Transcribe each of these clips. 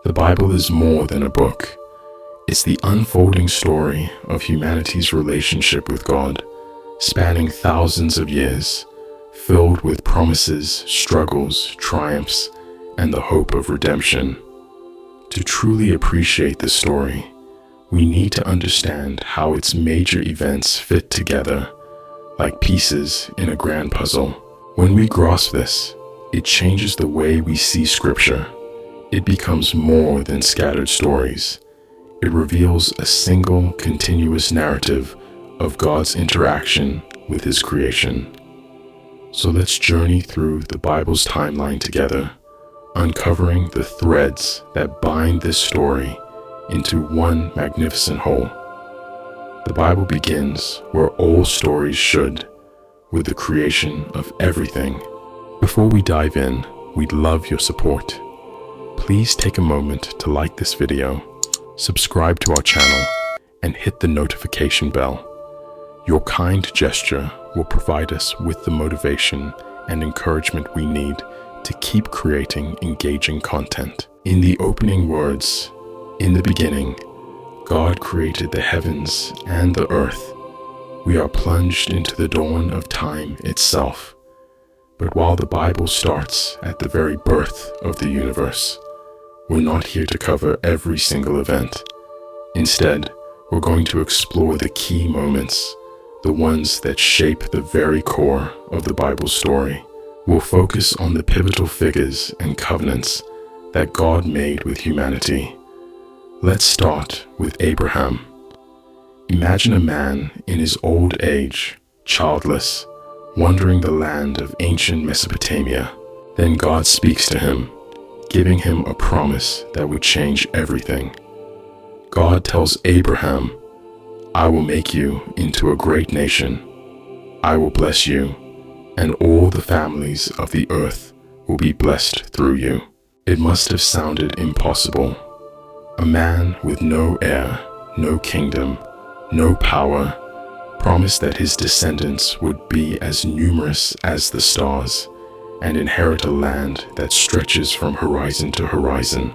The Bible is more than a book. It's the unfolding story of humanity's relationship with God, spanning thousands of years, filled with promises, struggles, triumphs, and the hope of redemption. To truly appreciate this story, we need to understand how its major events fit together like pieces in a grand puzzle. When we grasp this, it changes the way we see Scripture. It becomes more than scattered stories. It reveals a single, continuous narrative of God's interaction with His creation. So let's journey through the Bible's timeline together, uncovering the threads that bind this story into one magnificent whole. The Bible begins where all stories should, with the creation of everything. Before we dive in, we'd love your support. Please take a moment to like this video, subscribe to our channel, and hit the notification bell. Your kind gesture will provide us with the motivation and encouragement we need to keep creating engaging content. In the opening words, "In the beginning, God created the heavens and the earth," we are plunged into the dawn of time itself. But while the Bible starts at the very birth of the universe, we're not here to cover every single event. Instead, we're going to explore the key moments, the ones that shape the very core of the Bible's story. We'll focus on the pivotal figures and covenants that God made with humanity. Let's start with Abraham. Imagine a man in his old age, childless, wandering the land of ancient Mesopotamia. Then God speaks to him, giving him a promise that would change everything. God tells Abraham, "I will make you into a great nation. I will bless you, and all the families of the earth will be blessed through you." It must have sounded impossible. A man with no heir, no kingdom, no power, promised that his descendants would be as numerous as the stars and inherit a land that stretches from horizon to horizon.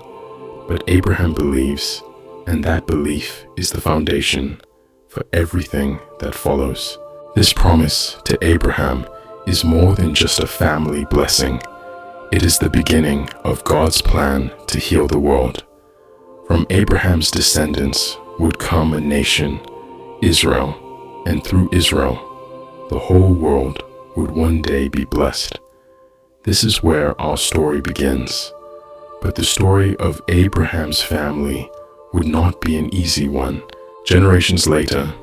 But Abraham believes, and that belief is the foundation for everything that follows. This promise to Abraham is more than just a family blessing. It is the beginning of God's plan to heal the world. From Abraham's descendants would come a nation, Israel, and through Israel, the whole world would one day be blessed. This is where our story begins. But the story of Abraham's family would not be an easy one. Generations later,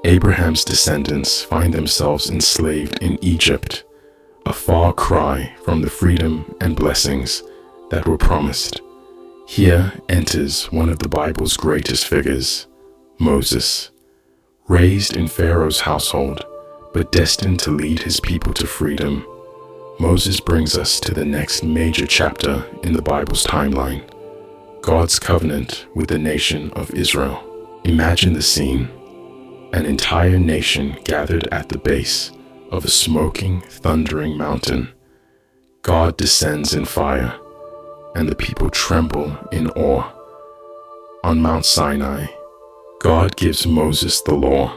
Abraham's descendants find themselves enslaved in Egypt, a far cry from the freedom and blessings that were promised. Here enters one of the Bible's greatest figures, Moses. Raised in Pharaoh's household, but destined to lead his people to freedom, Moses brings us to the next major chapter in the Bible's timeline, God's covenant with the nation of Israel. Imagine the scene. An entire nation gathered at the base of a smoking, thundering mountain. God descends in fire, and the people tremble in awe. On Mount Sinai, God gives Moses the law,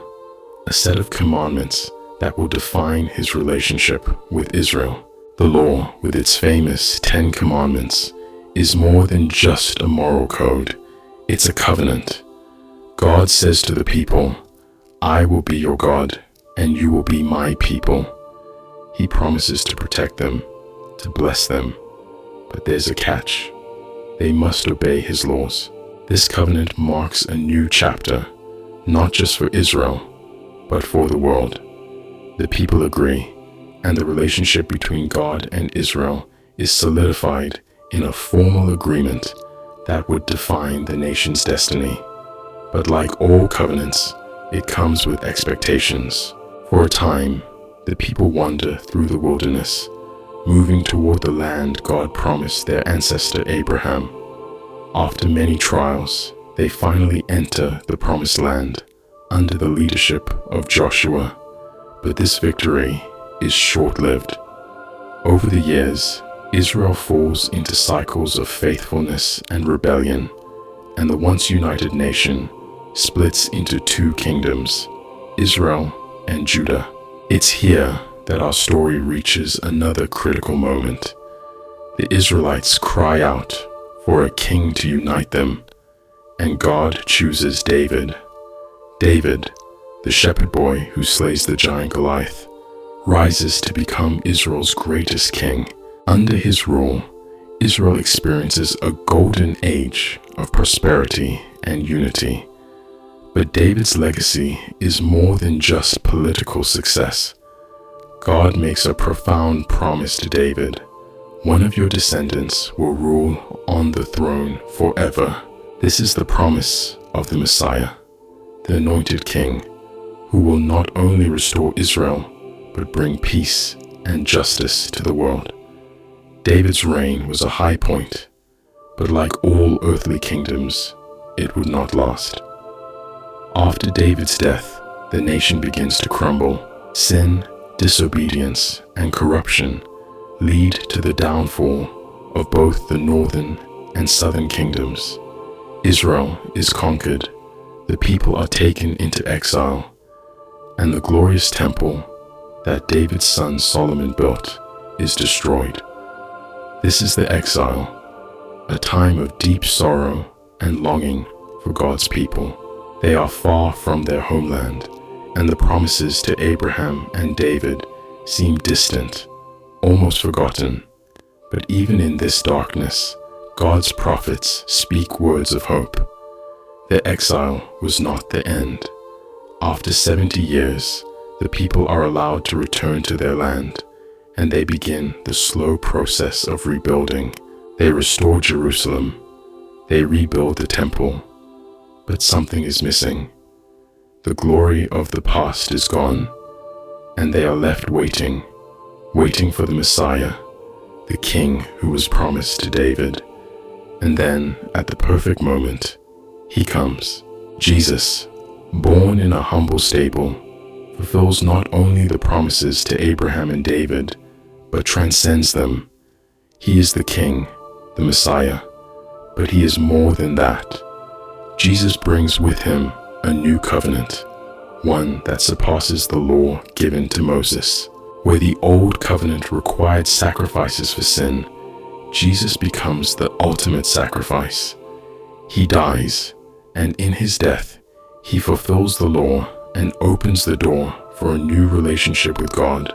a set of commandments that will define his relationship with Israel. The law, with its famous 10 Commandments, is more than just a moral code. It's a covenant. God says to the people, "I will be your God, and you will be my people." He promises to protect them, to bless them. But there's a catch. They must obey his laws. This covenant marks a new chapter, not just for Israel, but for the world. The people agree, and the relationship between God and Israel is solidified in a formal agreement that would define the nation's destiny. But like all covenants, it comes with expectations. For a time, the people wander through the wilderness, moving toward the land God promised their ancestor Abraham. After many trials, they finally enter the promised land under the leadership of Joshua. But this victory is short-lived. Over the years, Israel falls into cycles of faithfulness and rebellion, and the once united nation splits into two kingdoms, Israel and Judah. It's here that our story reaches another critical moment. The Israelites cry out for a king to unite them, and God chooses David. David, the shepherd boy who slays the giant Goliath, rises to become Israel's greatest king. Under his rule, Israel experiences a golden age of prosperity and unity. But David's legacy is more than just political success. God makes a profound promise to David. One of your descendants will rule on the throne forever. This is the promise of the Messiah, the anointed king, who will not only restore Israel, but bring peace and justice to the world. David's reign was a high point, but like all earthly kingdoms, it would not last. After David's death, the nation begins to crumble. Sin, disobedience, and corruption lead to the downfall of both the northern and southern kingdoms. Israel is conquered, the people are taken into exile, and the glorious temple that David's son Solomon built is destroyed. This is the exile, a time of deep sorrow and longing for God's people. They are far from their homeland, and the promises to Abraham and David seem distant, almost forgotten. But even in this darkness, God's prophets speak words of hope. Their exile was not the end. After 70 years, the people are allowed to return to their land, and they begin the slow process of rebuilding. They restore Jerusalem. They rebuild the temple. But something is missing. The glory of the past is gone, and they are left waiting for the Messiah, the King who was promised to David. And then, at the perfect moment, he comes. Jesus, born in a humble stable, fulfills not only the promises to Abraham and David, but transcends them. He is the King, the Messiah, but he is more than that. Jesus brings with him a new covenant, one that surpasses the law given to Moses. Where the old covenant required sacrifices for sin, Jesus becomes the ultimate sacrifice. He dies, and in his death, he fulfills the law and opens the door for a new relationship with God,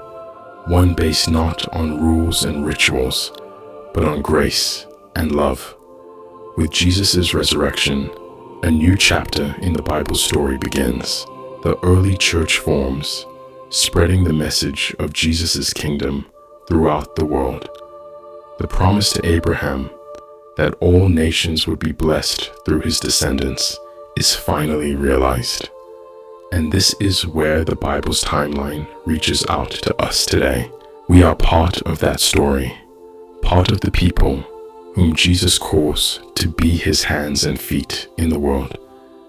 one based not on rules and rituals, but on grace and love. With Jesus' resurrection, a new chapter in the Bible story begins. The early church forms, spreading the message of Jesus' kingdom throughout the world. The promise to Abraham that all nations would be blessed through his descendants is finally realized. And this is where the Bible's timeline reaches out to us today. We are part of that story, part of the people whom Jesus calls to be his hands and feet in the world,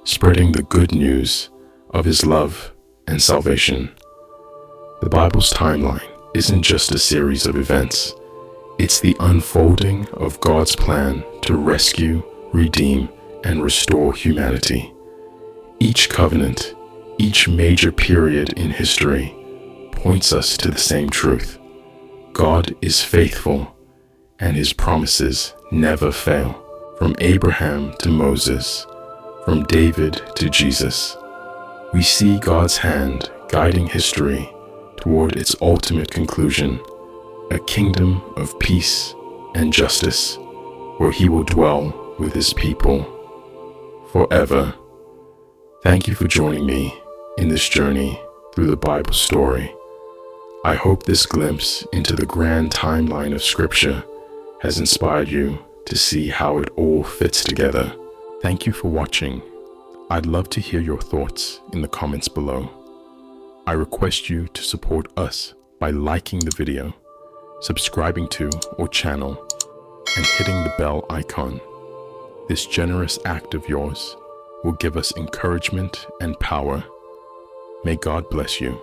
spreading the good news of his love and salvation. The Bible's timeline isn't just a series of events. It's the unfolding of God's plan to rescue, redeem, and restore humanity. Each covenant, each major period in history points us to the same truth. God is faithful, and his promises never fail. From Abraham to Moses, from David to Jesus, we see God's hand guiding history toward its ultimate conclusion, a kingdom of peace and justice, where he will dwell with his people forever. Thank you for joining me in this journey through the Bible story. I hope this glimpse into the grand timeline of Scripture has inspired you to see how it all fits together. Thank you for watching. I'd love to hear your thoughts in the comments below. I request you to support us by liking the video, subscribing to our channel, and hitting the bell icon. This generous act of yours will give us encouragement and power. May God bless you.